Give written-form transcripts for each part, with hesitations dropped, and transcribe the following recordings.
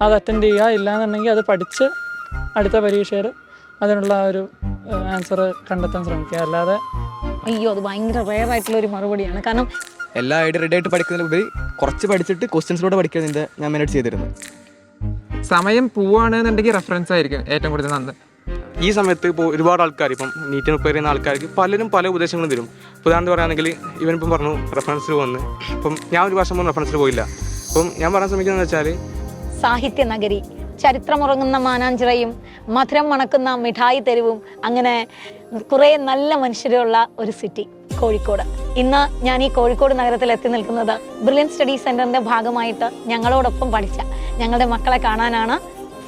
അത് അറ്റൻഡ് ചെയ്യുക, ഇല്ലാന്നുണ്ടെങ്കിൽ അത് പഠിച്ച് അടുത്ത പരീക്ഷയിൽ അതിനുള്ള ഒരു ആൻസർ കണ്ടെത്താൻ ശ്രമിക്കുക. അല്ലാതെ അയ്യോ, അത് ഭയങ്കര റെയർ ആയിട്ടുള്ള ഒരു മറുപടിയാണ്. കാരണം എല്ലാ ഐഡിയ റെഡി ആയിട്ട് പഠിക്കുന്നതിലുപരി കുറച്ച് പഠിച്ചിട്ട് ക്വസ്റ്റ്യൻസിലൂടെ പഠിക്കുന്നതിൻ്റെ ഞാൻ മെയിനായിട്ട് ചെയ്തിരുന്നത്. സമയം പോവുകയാണെന്നുണ്ടെങ്കിൽ റെഫറൻസ് ആയിരിക്കും ഏറ്റവും കൂടുതൽ നല്ലത്. ഈ സമയത്ത് ഇപ്പോൾ ഒരുപാട് ആൾക്കാർ ഇപ്പം നീറ്റിന് പ്രിപ്പയർ ചെയ്യുന്ന ആൾക്കാർക്ക് പലരും പല ഉപദേശങ്ങളും തരും. ഉദാഹരണം പറയുകയാണെങ്കിൽ ഇവനിപ്പം പറഞ്ഞു റെഫറൻസിൽ വന്ന്, ഇപ്പം ഞാൻ ഒരു വർഷം മുമ്പ് റെഫറൻസിൽ പോയില്ല. അപ്പം ഞാൻ പറയാൻ ശ്രമിക്കുന്നത് വെച്ചാൽ സാഹിത്യ നഗരി, ചരിത്രമുറങ്ങുന്ന മാനാഞ്ചിറയും മധുരം മണക്കുന്ന മിഠായി തെരുവും, അങ്ങനെ കുറേ നല്ല മനുഷ്യരുള്ള ഒരു സിറ്റി കോഴിക്കോട്. ഇന്ന് ഞാൻ ഈ കോഴിക്കോട് നഗരത്തിൽ എത്തി നിൽക്കുന്നത് ബ്രില്യൻറ്റ് സ്റ്റഡി സെൻറ്ററിൻ്റെ ഭാഗമായിട്ട് ഞങ്ങളോടൊപ്പം പഠിച്ച ഞങ്ങളുടെ മക്കളെ കാണാനാണ്.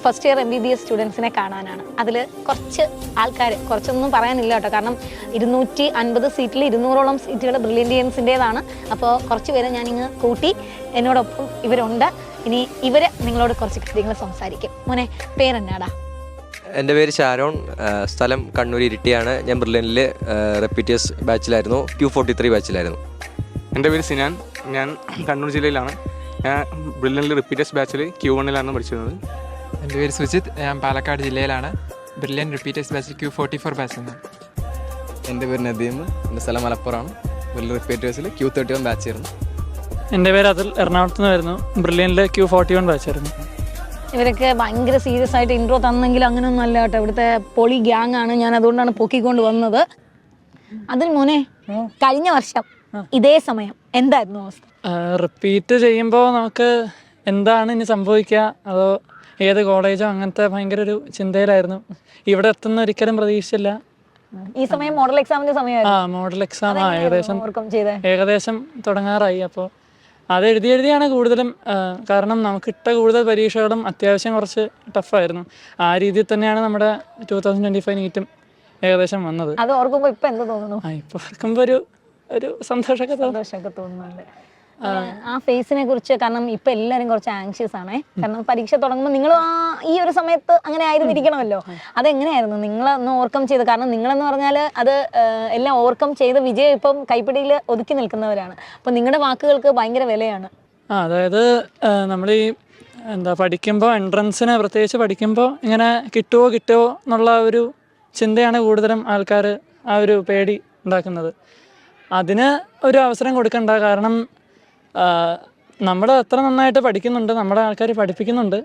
ഫസ്റ്റ് ഇയർ MBBS സ്റ്റുഡൻസിനെ കാണാനാണ്. അതിൽ കുറച്ച് ആൾക്കാർ, കുറച്ചൊന്നും പറയാനില്ല കേട്ടോ, കാരണം 250 സീറ്റിൽ 200ഓളം സീറ്റുകൾ ബ്രില്യൻറ്റിയൻസിൻ്റേതാണ്. അപ്പോൾ കുറച്ച് പേരെ ഞാനിങ്ങ് കൂട്ടി, എന്നോടൊപ്പം ഇവരുണ്ട്. ഇനി ഇവർ നിങ്ങളോട് കുറച്ച് കാര്യങ്ങൾ സംസാരിക്കും. മോനെ, പേരെന്നാടാ? എൻ്റെ പേര് ഷാരോൺ, സ്ഥലം കണ്ണൂർ ഇരിട്ടിയാണ്. ഞാൻ ബ്രില്യനിൽ റെപ്പീറ്റേഴ്സ് ബാച്ചിലായിരുന്നു, Q43 ബാച്ചിലായിരുന്നു. എൻ്റെ പേര് സിനാൻ, ഞാൻ കണ്ണൂർ ജില്ലയിലാണ്. ഞാൻ ബ്രില്യനിൽ റിപ്പീറ്റേഴ്സ് ബാച്ചിൽ Q1 പഠിച്ചിരുന്നത്. എൻ്റെ പേര് സുജിത്ത്, ഞാൻ പാലക്കാട് ജില്ലയിലാണ്. ബ്രില്യൻ റിപ്പീറ്റേഴ്സ് ബാച്ചിൽ Q44 ബാച്ചിലാണ്. എൻ്റെ പേര് നദീം, എൻ്റെ സ്ഥലം മലപ്പുറമാണ്. വലിയ റിപ്പീറ്റേഴ്സിൽ Q31 ബാച്ചായിരുന്നു. എൻ്റെ പേര് അതിൽ, എറണാകുളത്ത് നിന്ന് വരുന്നു. ബ്രില്യനിൽ Q41 ബാച്ചായിരുന്നു. ഇവരൊക്കെ ഭയങ്കര സീരിയസ് ആയിട്ട് ഇൻട്രോ തന്നെങ്കിലും അങ്ങനെയൊന്നും അല്ല കേട്ടോ. ഇവിടുത്തെ പൊളി ഗ്യാങ് ആണ്. ഞാൻ അതുകൊണ്ടാണ് പൊക്കിക്കൊണ്ട് വന്നത്. അതിൽ മോനെ, കഴിഞ്ഞ വർഷം ഇതേ സമയം എന്തായിരുന്നു അവസ്ഥ? റിപ്പീറ്റ് ചെയ്യുമ്പോൾ നമുക്ക് എന്താണ് ഇനി സംഭവിക്കുക, അതോ ഏത് കോളേജോ, അങ്ങനത്തെ ഭയങ്കര ഒരു ചിന്തയിലായിരുന്നു. ഇവിടെ എത്തുന്ന ഒരിക്കലും പ്രതീക്ഷിച്ചില്ല. ഈ സമയം മോഡൽ എക്സാമിന്റെ സമയമായിരുന്നു. മോഡൽ എക്സാം ഏകദേശം തുടങ്ങാറായി. അപ്പോൾ അത് എഴുതിയാണ് കൂടുതലും. കാരണം നമുക്ക് ഇട്ട കൂടുതൽ പരീക്ഷകളും അത്യാവശ്യം കുറച്ച് ടഫായിരുന്നു. ആ രീതിയിൽ തന്നെയാണ് നമ്മുടെ 2025 നീറ്റും ഏകദേശം വന്നത്. അത് ഓർക്കുമ്പോൾ ഇപ്പൊ എന്ത് തോന്നുന്നു? ഇപ്പോൾ ഓർക്കുമ്പോൾ ഒരു സന്തോഷമൊക്കെ തോന്നുന്നുണ്ട്. ആ ഫേസിനെ കുറിച്ച്, കാരണം ഇപ്പൊ എല്ലാരും കുറച്ച് ആങ്ഷ്യസ് ആണേ. കാരണം പരീക്ഷ തുടങ്ങുമ്പോൾ നിങ്ങൾ ഈ ഒരു സമയത്ത് അങ്ങനെ ആയിരുന്നിരിക്കണമല്ലോ. അതെങ്ങനെയായിരുന്നു നിങ്ങൾ ഒന്ന് ഓവർകം ചെയ്ത്? കാരണം നിങ്ങളെന്ന് പറഞ്ഞാൽ അത് എല്ലാം ഓവർകം ചെയ്ത് വിജയം ഇപ്പം കൈപ്പിടിയിൽ ഒതുക്കി നിൽക്കുന്നവരാണ്. അപ്പം നിങ്ങളുടെ വാക്കുകൾക്ക് ഭയങ്കര വിലയാണ്. അതായത് നമ്മൾ ഈ പഠിക്കുമ്പോൾ, എൻട്രൻസിന് പ്രത്യേകിച്ച് പഠിക്കുമ്പോൾ ഇങ്ങനെ കിട്ടുമോ എന്നുള്ള ഒരു ചിന്തയാണ് കൂടുതലും ആൾക്കാർ ആ ഒരു പേടി ഉണ്ടാക്കുന്നത്. അതിന് ഒരു അവസരം കൊടുക്കണ്ട. കാരണം നമ്മൾ എത്ര നന്നായിട്ട് പഠിക്കുന്നുണ്ട്, നമ്മുടെ ആൾക്കാർ പഠിപ്പിക്കുന്നുണ്ട്.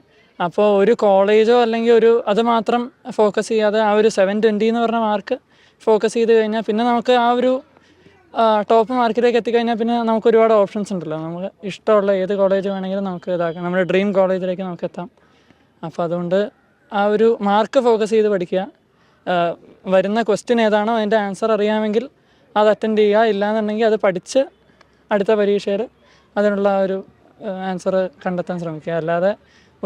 അപ്പോൾ ഒരു കോളേജോ അല്ലെങ്കിൽ അത് മാത്രം ഫോക്കസ് ചെയ്യാതെ ആ ഒരു 720 എന്ന് പറഞ്ഞ മാർക്ക് ഫോക്കസ് ചെയ്ത് കഴിഞ്ഞാൽ പിന്നെ നമുക്ക് ആ ഒരു ടോപ്പ് മാർക്കിലേക്ക് എത്തിക്കഴിഞ്ഞാൽ പിന്നെ നമുക്ക് ഒരുപാട് ഓപ്ഷൻസ് ഉണ്ടല്ലോ. നമുക്ക് ഇഷ്ടമുള്ള ഏത് കോളേജ് വേണമെങ്കിലും നമുക്ക് ഇതാക്കാം. നമ്മുടെ ഡ്രീം കോളേജിലേക്ക് നമുക്ക് എത്താം. അപ്പോൾ അതുകൊണ്ട് ആ ഒരു മാർക്ക് ഫോക്കസ് ചെയ്ത് പഠിക്കുക. വരുന്ന ക്വസ്റ്റ്യൻ ഏതാണോ അതിൻ്റെ ആൻസർ അറിയാമെങ്കിൽ അത് അറ്റൻഡ് ചെയ്യുക, ഇല്ലാന്നുണ്ടെങ്കിൽ അത് പഠിച്ച് അടുത്ത പരീക്ഷയിൽ അതിനുള്ള ഒരു ആൻസർ കണ്ടെത്താൻ ശ്രമിക്കുക. അല്ലാതെ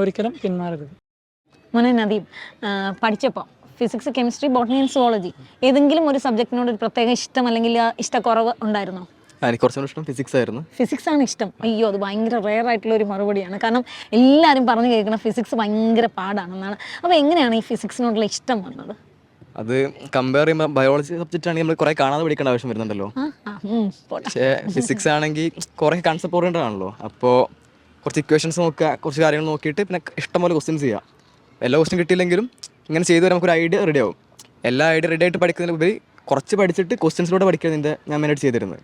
ഒരിക്കലും പിന്മാറരുത്. മോനെ നദീം, പഠിച്ചപ്പോൾ physics, chemistry, botany and zoology ഏതെങ്കിലും ഒരു സബ്ജക്റ്റിനോട് ഒരു പ്രത്യേക ഇഷ്ടം അല്ലെങ്കിൽ ഇഷ്ടക്കുറവ് ഉണ്ടായിരുന്നോ? എനിക്ക് കുറച്ചുകൂടി ഇഷ്ടം ഫിസിക്സ് ആയിരുന്നു. ഫിസിക്സ് ആണ് ഇഷ്ടം? അയ്യോ, അത് ഭയങ്കര റെയർ ആയിട്ടുള്ള ഒരു മറുപടിയാണ്. കാരണം എല്ലാവരും പറഞ്ഞു കേൾക്കണം ഫിസിക്സ് ഭയങ്കര പാടാണെന്നാണ്. അപ്പോൾ എങ്ങനെയാണ് ഈ ഫിസിക്സിനോടുള്ള ഇഷ്ടം വന്നത്? അത് കമ്പയർ ചെയ്യുമ്പോൾ ബയോളജി സബ്ജക്റ്റ് ആണെങ്കിൽ നമ്മൾ കുറേ കാണാതെ പഠിക്കേണ്ട ആവശ്യം വരുന്നുണ്ടല്ലോ. പക്ഷേ ഫിസിക്സ് ആണെങ്കിൽ കുറേ കൺസെപ്റ്റ് ഓറിയൻറ്റഡ് ആണല്ലോ. അപ്പോൾ കുറച്ച് ഇക്വേഷൻസ് നോക്കുക, കുറച്ച് കാര്യങ്ങൾ നോക്കിയിട്ട് പിന്നെ ഇഷ്ടംപോലെ ക്വസ്റ്റ്യൻസ് ചെയ്യുക. എല്ലാ ക്വസ്റ്റ്യൻ കിട്ടിയില്ലെങ്കിലും ഇങ്ങനെ ചെയ്തു വരാൻ നമുക്കൊരു ഐഡിയ റെഡി ആവും. എല്ലാ ഐഡിയ റെഡി ആയിട്ട് പഠിക്കുന്നതിലുപരി കുറച്ച് പഠിച്ചിട്ട് ക്വസ്റ്റ്യൻസിലൂടെ പഠിക്കുന്നതിൻ്റെ ഞാൻ മെയിനായിട്ട് ചെയ്തിരുന്നത്.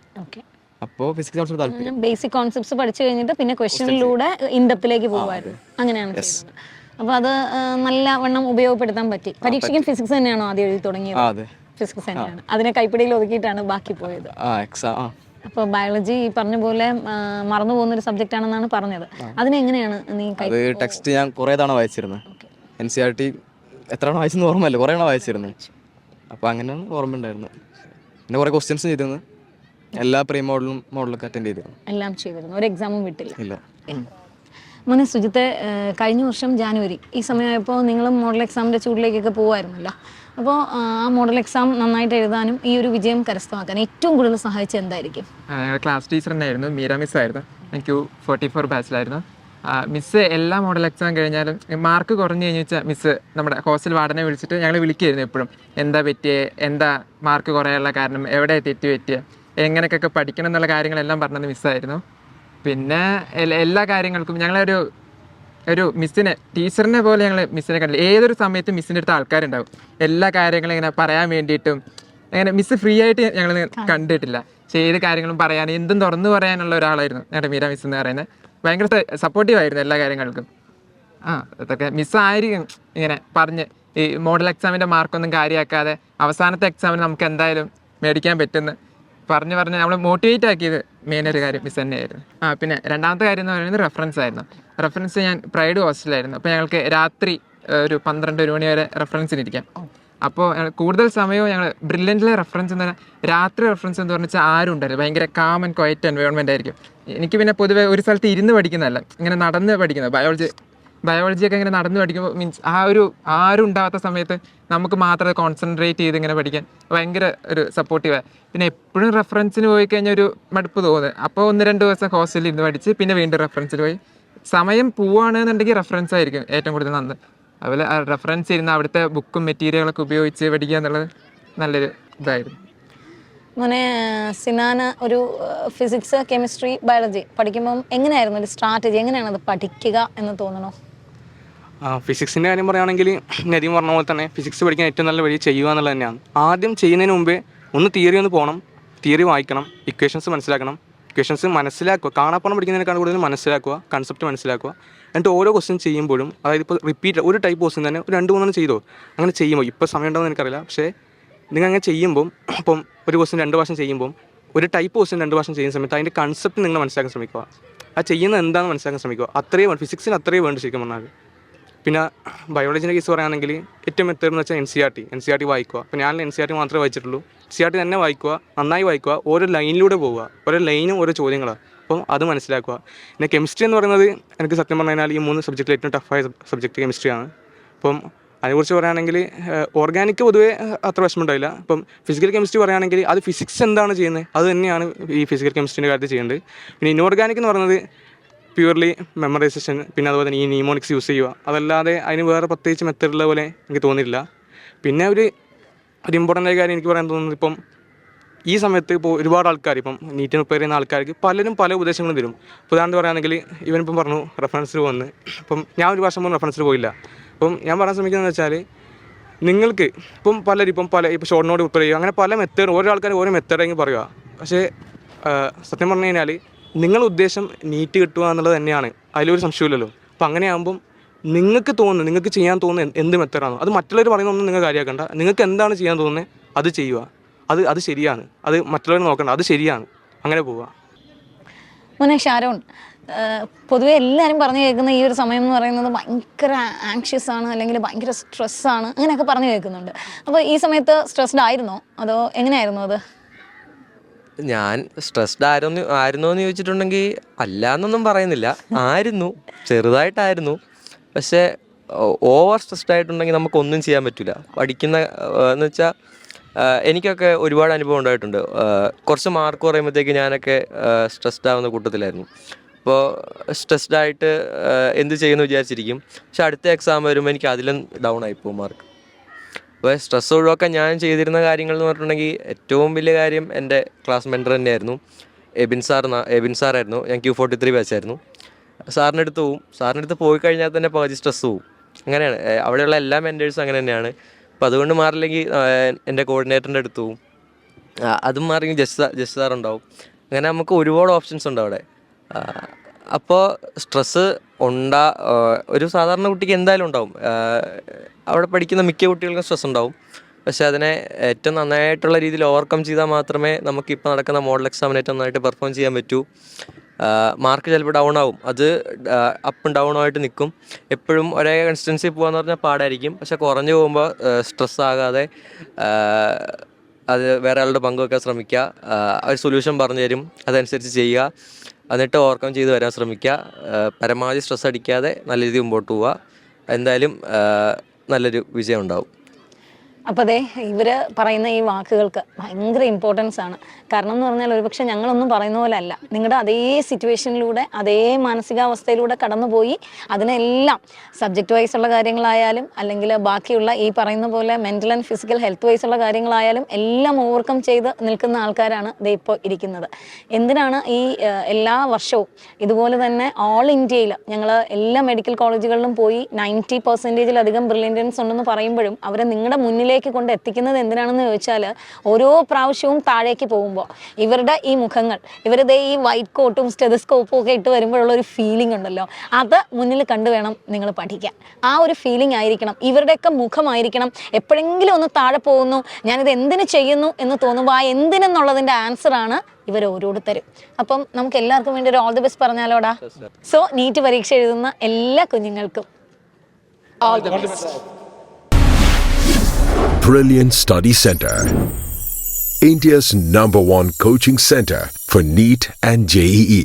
അപ്പോൾ ഫിസിക്സ് കുറച്ച് താല്പര്യം. ബേസിക് കോൺസെപ്റ്റ്സ് പഠിച്ചു കഴിഞ്ഞിട്ട് പിന്നെ ക്വസ്റ്റ്യനിലൂടെ ഇൻഡെപ്തിലേക്ക് പോകുമായിരുന്നു. അങ്ങനെയാണ് ചെയ്യുന്നത്. അപ്പോൾ അത് നല്ല വണ്ണം ഉപയോഗപ്പെടുത്താൻ പറ്റി. പരീക്ഷയ്ക്കും ഫിസിക്സ് തന്നെയാണോ ആദ്യം എഴുതി തുടങ്ങിയത്? ഫിസിക്സ് തന്നെയാണ്. അതിനെ കൈപ്പിടിയിൽ ഒതുക്കിയിട്ടാണ് ബാക്കി പോയത്. അപ്പോൾ ബയോളജി പറഞ്ഞ പോലെ മറന്നു പോകുന്നൊരു സബ്ജക്റ്റ് ആണെന്നാണ് പറഞ്ഞത്. അതിനെങ്ങനെയാണ് നീ? ടെക്സ്റ്റ് ഞാൻ കുറേ തവണ വായിച്ചിരുന്നു. NCERT എത്ര തവണ വായിച്ചെന്ന് ഓർമ്മയില്ല, കുറേ തവണ വായിച്ചിരുന്നു. അപ്പോൾ അങ്ങനെയാണ് ഓർമ്മ ഉണ്ടായിരുന്നത്. പിന്നെ കുറേ ക്വസ്റ്റ്യൻസ് ചെയ്തിരുന്നു. എല്ലാ പ്രീ മോഡലൊക്കെ അറ്റൻഡ് ചെയ്തിരുന്നു. എല്ലാം ചെയ്തിരുന്നു. ഒരു എക്സാമും വിട്ടില്ല? ഇല്ല. മോനെ സുജിത്തെ, കഴിഞ്ഞ വർഷം ജാനുവരി ഈ സമയമായപ്പോൾ നിങ്ങൾ മോഡൽ എക്സാമിൻ്റെ ചൂടിലേക്കൊക്കെ പോകുമായിരുന്നല്ലോ. അപ്പോൾ ആ മോഡൽ എക്സാം നന്നായിട്ട് എഴുതാനും ഈ ഒരു വിജയം കരസ്ഥമാക്കാൻ ഏറ്റവും കൂടുതൽ സഹായിച്ചത് എന്തായിരിക്കും? ഞങ്ങളുടെ ക്ലാസ് ടീച്ചർ തന്നെയായിരുന്നു, മീര മിസ് ആയിരുന്നു. Q44 ബാച്ചിലായിരുന്നു. മിസ്സ് എല്ലാ മോഡൽ എക്സാം കഴിഞ്ഞാലും മാർക്ക് കുറഞ്ഞു കഴിഞ്ഞാൽ മിസ്സ് നമ്മുടെ ഹോസ്റ്റൽ വാർഡനെ വിളിച്ചിട്ട് ഞങ്ങൾ വിളിക്കുമായിരുന്നു എപ്പോഴും. എന്താ പറ്റിയേ, എന്താ മാർക്ക് കുറയാനുള്ള കാരണം, എവിടെ തെറ്റ് പറ്റിയ, എങ്ങനെയൊക്കെ പഠിക്കണം എന്നുള്ള കാര്യങ്ങളെല്ലാം പറഞ്ഞത് മിസ്സായിരുന്നു. പിന്നെ എല്ലാ കാര്യങ്ങൾക്കും ഞങ്ങളൊരു ഒരു മിസ്സിനെ ടീച്ചറിനെ പോലെ ഞങ്ങൾ മിസ്സിനെ കണ്ടില്ല. ഏതൊരു സമയത്തും മിസ്സിൻ്റെ അടുത്ത് ആൾക്കാരുണ്ടാവും, എല്ലാ കാര്യങ്ങളും ഇങ്ങനെ പറയാൻ വേണ്ടിയിട്ടും. അങ്ങനെ മിസ്സ് ഫ്രീ ആയിട്ട് ഞങ്ങൾ കണ്ടിട്ടില്ല. പക്ഷേ ഏത് കാര്യങ്ങളും പറയാൻ, എന്തും തുറന്നു പറയാനുള്ള ഒരാളായിരുന്നു ഞങ്ങളുടെ മീര മിസ് എന്ന് പറയുന്നത്. ഭയങ്കര സപ്പോർട്ടീവ് ആയിരുന്നു എല്ലാ കാര്യങ്ങൾക്കും. അതൊക്കെ മിസ്സായിരിക്കും ഇങ്ങനെ പറഞ്ഞ് ഈ മോഡൽ എക്സാമിൻ്റെ മാർക്കൊന്നും കാര്യമാക്കാതെ അവസാനത്തെ എക്സാമിന് നമുക്ക് എന്തായാലും മേടിക്കാൻ പറ്റുമെന്ന് പറഞ്ഞ് നമ്മൾ മോട്ടിവേറ്റ് ആക്കിയത് മെയിൻ ഒരു കാര്യം മിസ് തന്നെയായിരുന്നു. പിന്നെ രണ്ടാമത്തെ കാര്യം എന്ന് പറയുന്നത് റെഫറൻസ് ആയിരുന്നു. റെഫറൻസ് ഞാൻ പ്രൈഡ് ഹോസ്റ്റലായിരുന്നു. അപ്പോൾ ഞങ്ങൾക്ക് രാത്രി ഒരു 12 മണി വരെ റെഫറൻസിനിരിക്കാം. അപ്പോൾ കൂടുതൽ സമയവും ഞങ്ങൾ ബ്രില്യൻറ്റിലെ റെഫറൻസ് എന്ന് പറഞ്ഞാൽ രാത്രി റെഫറൻസ് എന്ന് പറഞ്ഞാൽ ആരും ഉണ്ടായിരുന്നു. ഭയങ്കര കാം ആൻഡ് ക്വയറ്റ് എൻവയോൺമെൻ്റ് ആയിരിക്കും. എനിക്ക് പിന്നെ പൊതുവെ ഒരു സ്ഥലത്ത് ഇരുന്ന് പഠിക്കുന്നതല്ല, ഇങ്ങനെ നടന്ന് പഠിക്കുന്നത്. ബയോളജിയൊക്കെ ഇങ്ങനെ നടന്ന് പഠിക്കുമ്പോൾ മീൻസ് ആരും ഉണ്ടാവാത്ത സമയത്ത് നമുക്ക് മാത്രം കോൺസെൻട്രേറ്റ് ചെയ്ത് ഇങ്ങനെ പഠിക്കാൻ ഭയങ്കര ഒരു സപ്പോർട്ടീവാണ്. പിന്നെ എപ്പോഴും റെഫറൻസിന് പോയി കഴിഞ്ഞാൽ ഒരു മടുപ്പ് തോന്നുന്നത്. അപ്പോൾ 1-2 ദിവസം ഹോസ്റ്റലിൽ ഇരുന്ന് പഠിച്ച് പിന്നെ വീണ്ടും റെഫറൻസിൽ പോയി സമയം പോവുകയാണെന്നുണ്ടെങ്കിൽ റെഫറൻസ് ആയിരിക്കും ഏറ്റവും കൂടുതൽ നന്ന്. അതുപോലെ റെഫറൻസ് ഇരുന്ന് അവിടുത്തെ ബുക്കും മെറ്റീരിയലൊക്കെ ഉപയോഗിച്ച് പഠിക്കുക എന്നുള്ളത് നല്ലൊരു ഇതായിരുന്നു. മോനെ സിനാന് ഒരു ഫിസിക്സ്, കെമിസ്ട്രി, ബയോളജി പഠിക്കുമ്പം എങ്ങനെയായിരുന്നു ഒരു സ്ട്രാറ്റജി, എങ്ങനെയാണ് അത് പഠിക്കുക എന്ന് തോന്നണോ? ഫിസിക്സിൻ്റെ കാര്യം പറയുകയാണെങ്കിൽ നദീം പറഞ്ഞ പോലെ തന്നെ ഫിസിക്സ് പഠിക്കാൻ ഏറ്റവും നല്ല വഴി ചെയ്യുക എന്നുള്ളത് തന്നെയാണ്. ആദ്യം ചെയ്യുന്നതിന് മുമ്പേ തിയറി പോകണം, തിയറി വായിക്കണം, ഇക്വേഷൻസ് മനസ്സിലാക്കണം. ഇക്വേഷൻസ് മനസ്സിലാക്കുക, കാണാപ്പാടം പഠിക്കുന്നതിനേക്കാൾ കൂടുതൽ മനസ്സിലാക്കുക, കൺസെപ്റ്റ് മനസ്സിലാക്കുക. എന്നിട്ട് ഓരോ ക്വസ്റ്റ്യൻ ചെയ്യുമ്പോഴും, അതായത് ഇപ്പോൾ റിപ്പീറ്റ് ഒരു ടൈപ്പ് ക്വസ്റ്റ്യൻ തന്നെ ഒരു 2-3 ചെയ്തോ. അങ്ങനെ ചെയ്യുമ്പോൾ ഇപ്പോൾ സമയം ഉണ്ടോ എന്ന് എനിക്കറിയില്ല, പക്ഷേ നിങ്ങൾ അങ്ങനെ ചെയ്യുമ്പം ഇപ്പം ഒരു ക്വസ്റ്റ്യൻ 2 പ്രാവശ്യം ചെയ്യുമ്പം ഒരു ടൈപ്പ് ക്വസ്റ്റ്യൻ 2 പ്രാവശ്യം ചെയ്യുന്ന സമയത്ത് അതിൻ്റെ കൺസെപ്റ്റ് നിങ്ങൾ മനസ്സിലാക്കാൻ ശ്രമിക്കുക. ആ ചെയ്യുന്നത് എന്താണെന്ന് മനസ്സിലാക്കാൻ ശ്രമിക്കുക. അത്രയും ഫിസിക്സിന് അത്രയും വേണ്ട ശരിക്കും പറഞ്ഞാൽ. പിന്നെ ബയോളജിൻ്റെ കേസ് പറയുകയാണെങ്കിൽ ഏറ്റവും മെത്തേഡ് എന്ന് വെച്ചാൽ എൻ സി ആർ ടി വായിക്കുക. അപ്പോൾ ഞാൻ NCERT മാത്രമേ വായിച്ചിട്ടുള്ളൂ. NCERT തന്നെ വായിക്കുക, നന്നായി വായിക്കുക, ഓരോ ലൈനിലൂടെ പോവുക. ഓരോ ലൈനും ഓരോ ചോദ്യങ്ങളാണ്, അപ്പം അത് മനസ്സിലാക്കുക. പിന്നെ കെമിസ്ട്രി എന്ന് പറയുന്നത് എനിക്ക് സത്യം പറഞ്ഞു കഴിഞ്ഞാൽ ഈ 3 സബ്ജക്റ്റിൽ ഏറ്റവും ടഫായ സബ്ജക്റ്റ് കെമിസ്ട്രിയാണ്. അപ്പം അതിനെക്കുറിച്ച് പറയുകയാണെങ്കിൽ ഓർഗാനിക് പൊതുവേ അത്ര വിഷമമുണ്ടായില്ല. ഇപ്പം ഫിസിക്കൽ കെമിസ്ട്രി പറയുകയാണെങ്കിൽ അത് ഫിസിക്സ് എന്താണ് ചെയ്യുന്നത് അത് തന്നെയാണ് ഈ ഫിസിക്കൽ കെമിസ്ട്രീൻ്റെ കാര്യത്തിൽ ചെയ്യേണ്ടത്. പിന്നെ ഇനോർഗാനിക് എന്ന് പറയുന്നത് പ്യൂർലി മെമ്മറൈസേഷൻ, പിന്നെ അതുപോലെ തന്നെ ഈ നീമോണിക്സ് യൂസ് ചെയ്യുക. അതല്ലാതെ അതിന് വേറെ പ്രത്യേകിച്ച് മെത്തേഡുള്ള പോലെ എനിക്ക് തോന്നിയില്ല. പിന്നെ ഒരു ഇമ്പോർട്ടൻ്റ് ആയ കാര്യം എനിക്ക് പറയാൻ തോന്നുന്നത്, ഇപ്പം ഈ സമയത്ത് ഇപ്പോൾ ഒരുപാട് ആൾക്കാർ ഇപ്പം നീറ്റിന് പ്രിപ്പയർ ചെയ്യുന്ന ആൾക്കാർക്ക് പലരും പല ഉപദേശങ്ങളും തരും. ഉദാഹരണം പറയുകയാണെങ്കിൽ ഇവനിപ്പം പറഞ്ഞു റെഫറൻസിൽ വന്ന്, ഇപ്പം ഞാൻ ഒരു വർഷം മുമ്പ് റെഫറൻസിൽ പോയില്ല. അപ്പം ഞാൻ പറയാൻ ശ്രമിക്കുന്നതെന്ന് വെച്ചാൽ നിങ്ങൾക്ക് ഇപ്പം ഇപ്പോൾ ഷോർട്ട് നോട്ട് പ്രിപ്പയർ ചെയ്യുക, അങ്ങനെ പല മെത്തേഡ് ഓരോ ആൾക്കാർ ഓരോ മെത്തേഡെങ്കിൽ പറയുക. പക്ഷേ സത്യം പറഞ്ഞു കഴിഞ്ഞാൽ നിങ്ങളുടെ ഉദ്ദേശം നീറ്റ് കിട്ടുക എന്നുള്ളത് തന്നെയാണ്, അതിലൊരു സംശയമില്ലല്ലോ. അപ്പം അങ്ങനെയാകുമ്പം നിങ്ങൾക്ക് ചെയ്യാൻ തോന്നുന്നത് എന്ത് മെത്തേഡാണോ അത് മറ്റുള്ളവർ പറയുന്നതൊന്നും നിങ്ങൾ കാര്യമാക്കണ്ട. നിങ്ങൾക്ക് എന്താണ് ചെയ്യാൻ തോന്നുന്നത് അത് ചെയ്യുക. അത് ശരിയാണ്, അത് മറ്റുള്ളവർ നോക്കണ്ട, അത് ശരിയാണ്, അങ്ങനെ പോവുക. മോനെ ഷാരോൺ, പൊതുവെ എല്ലാവരും പറഞ്ഞു കേൾക്കുന്ന ഈ ഒരു സമയം എന്ന് പറയുന്നത് ഭയങ്കര ആങ്ഷ്യസ് ആണ്, അല്ലെങ്കിൽ ഭയങ്കര സ്ട്രെസ്സാണ്, അങ്ങനെയൊക്കെ പറഞ്ഞു കേൾക്കുന്നുണ്ട്. അപ്പോൾ ഈ സമയത്ത് സ്ട്രെസ്ഡ് ആയിരുന്നോ അതോ എങ്ങനെയായിരുന്നു അത്? ഞാൻ സ്ട്രെസ്ഡ് ആയിരുന്നോ എന്ന് ചോദിച്ചിട്ടുണ്ടെങ്കിൽ അല്ല എന്നൊന്നും പറയുന്നില്ല, ആയിരുന്നു, ചെറുതായിട്ടായിരുന്നു. പക്ഷേ ഓവർ സ്ട്രെസ്ഡ് ആയിട്ടുണ്ടെങ്കിൽ നമുക്കൊന്നും ചെയ്യാൻ പറ്റില്ല. പഠിക്കുന്ന എന്ന് വെച്ചാൽ എനിക്കൊക്കെ ഒരുപാട് അനുഭവം ഉണ്ടായിട്ടുണ്ട്. കുറച്ച് മാർക്ക് പറയുമ്പോഴത്തേക്ക് ഞാനൊക്കെ സ്ട്രെസ്ഡ് ആവുന്ന കൂട്ടത്തിലായിരുന്നു. അപ്പോൾ സ്ട്രെസ്ഡ് ആയിട്ട് എന്ത് ചെയ്യുമെന്ന് വിചാരിച്ചിരിക്കും. പക്ഷെ അടുത്ത എക്സാം വരുമ്പോൾ എനിക്ക് അതിലും ഡൗൺ ആയിപ്പോവും മാർക്ക്. അപ്പോൾ സ്ട്രെസ് ഒഴിവാക്കാൻ ഞാൻ ചെയ്തിരുന്ന കാര്യങ്ങൾ എന്ന് പറഞ്ഞിട്ടുണ്ടെങ്കിൽ ഏറ്റവും വലിയ കാര്യം എൻ്റെ ക്ലാസ് മെൻറ്റർ തന്നെയായിരുന്നു. എബിൻ സാറായിരുന്നു. ഞാൻ Q43 ബാച്ചായിരുന്നു. സാറിൻ്റെ അടുത്ത് പോയി കഴിഞ്ഞാൽ തന്നെ പകുതി സ്ട്രെസ് പോവും. അങ്ങനെയാണ് അവിടെയുള്ള എല്ലാ മെൻറ്റേഴ്സും അങ്ങനെ തന്നെയാണ്. അപ്പോൾ അതുകൊണ്ട് മാറില്ലെങ്കിൽ എൻ്റെ കോർഡിനേറ്ററിൻ്റെ അടുത്ത് പോവും. അതും മാറിയെങ്കിൽ ജസ്റ്റ് സാറുണ്ടാവും. അങ്ങനെ നമുക്ക് ഒരുപാട് ഓപ്ഷൻസ് ഉണ്ട് അവിടെ. അപ്പോൾ സ്ട്രെസ്സ് ഒരു സാധാരണ കുട്ടിക്ക് എന്തായാലും ഉണ്ടാവും. അവിടെ പഠിക്കുന്ന മിക്ക കുട്ടികൾക്കും സ്ട്രെസ് ഉണ്ടാവും. പക്ഷേ അതിനെ ഏറ്റവും നന്നായിട്ടുള്ള രീതിയിൽ ഓവർകം ചെയ്താൽ മാത്രമേ നമുക്കിപ്പോൾ നടക്കുന്ന മോഡൽ എക്സാമിന് ഏറ്റവും നന്നായിട്ട് പെർഫോം ചെയ്യാൻ പറ്റൂ. മാർക്ക് ചിലപ്പോൾ ഡൗൺ ആവും, അത് അപ്പും ഡൗണും ആയിട്ട് നിൽക്കും. എപ്പോഴും ഒരേ കൺസിസ്റ്റൻസി പോകാന്ന് പറഞ്ഞാൽ പാടായിരിക്കും. പക്ഷെ കുറഞ്ഞു പോകുമ്പോൾ സ്ട്രെസ് ആകാതെ അത് വേറെ ആളുടെ പങ്കുവെക്കാൻ ശ്രമിക്കുക. ഒരു സൊല്യൂഷൻ പറഞ്ഞു തരും, അതനുസരിച്ച് ചെയ്യുക, എന്നിട്ട് ഓവർകം ചെയ്ത് വരാൻ ശ്രമിക്കുക. പരമാവധി സ്ട്രെസ് അടിക്കാതെ നല്ല രീതിയിൽ മുമ്പോട്ട് പോവുക. എന്തായാലും നല്ലൊരു വിജയം ഉണ്ടാവും. അപ്പോൾ അതെ ഇവർ പറയുന്ന ഈ വാക്കുകൾക്ക് ഭയങ്കര ഇമ്പോർട്ടൻസ് ആണ്. കാരണം എന്ന് പറഞ്ഞാൽ ഒരുപക്ഷെ ഞങ്ങളൊന്നും പറയുന്ന പോലെ അല്ല, നിങ്ങളുടെ അതേ സിറ്റുവേഷനിലൂടെ അതേ മാനസികാവസ്ഥയിലൂടെ കടന്നുപോയി അതിനെല്ലാം സബ്ജക്റ്റ് വൈസ് ഉള്ള കാര്യങ്ങളായാലും അല്ലെങ്കിൽ ബാക്കിയുള്ള ഈ പറയുന്ന പോലെ mental and physical health vice ഉള്ള കാര്യങ്ങളായാലും എല്ലാം ഓവർകം ചെയ്ത് നിൽക്കുന്ന ആൾക്കാരാണ് ദേ ഇപ്പോൾ ഇരിക്കുന്നത്. എന്തിനാണ് ഈ എല്ലാ വർഷവും ഇതുപോലെ തന്നെ ഓൾ ഇന്ത്യയിൽ ഞങ്ങൾ എല്ലാ മെഡിക്കൽ കോളേജുകളിലും പോയി 90% ബ്രില്യൻറ്റൻസ് ഉണ്ടെന്ന് പറയുമ്പോഴും അവരെ നിങ്ങളുടെ മുന്നിലേക്ക് കൊണ്ട് എത്തിക്കുന്നത് എന്തിനാണെന്ന് ചോദിച്ചാൽ ഓരോ പ്രാവശ്യവും താഴേക്ക് പോകുമ്പോൾ ഇവരുടെ ഈ മുഖങ്ങൾ, ഇവരുടെ ഈ വൈറ്റ് കോട്ടും സ്റ്റെതസ്കോപ്പും ഒക്കെ ഇട്ട് വരുമ്പോഴുള്ള ഒരു ഫീലിംഗ് ഉണ്ടല്ലോ, അത് മുന്നിൽ കണ്ടു വേണം നിങ്ങൾ പഠിക്കാൻ. ആ ഒരു ഫീലിംഗ് ആയിരിക്കണം, ഇവരുടെയൊക്കെ മുഖമായിരിക്കണം. എപ്പോഴെങ്കിലും ഒന്ന് താഴെ പോകുന്നു, ഞാനിത് എന്തിനു ചെയ്യുന്നു എന്ന് തോന്നുമ്പോൾ ആ എന്തിനെന്നുള്ളതിൻ്റെ ആൻസറാണ് ഇവർ ഓരോരുത്തരും. അപ്പം നമുക്ക് എല്ലാവർക്കും വേണ്ടി ഒരു ഓൾ ദി ബെസ്റ്റ് പറഞ്ഞാലോടാ. സോ നീറ്റ് പരീക്ഷ എഴുതുന്ന എല്ലാ കുഞ്ഞുങ്ങൾക്കും all the best. Brilliant Study Center, India's #1 coaching center for NEET and JEE.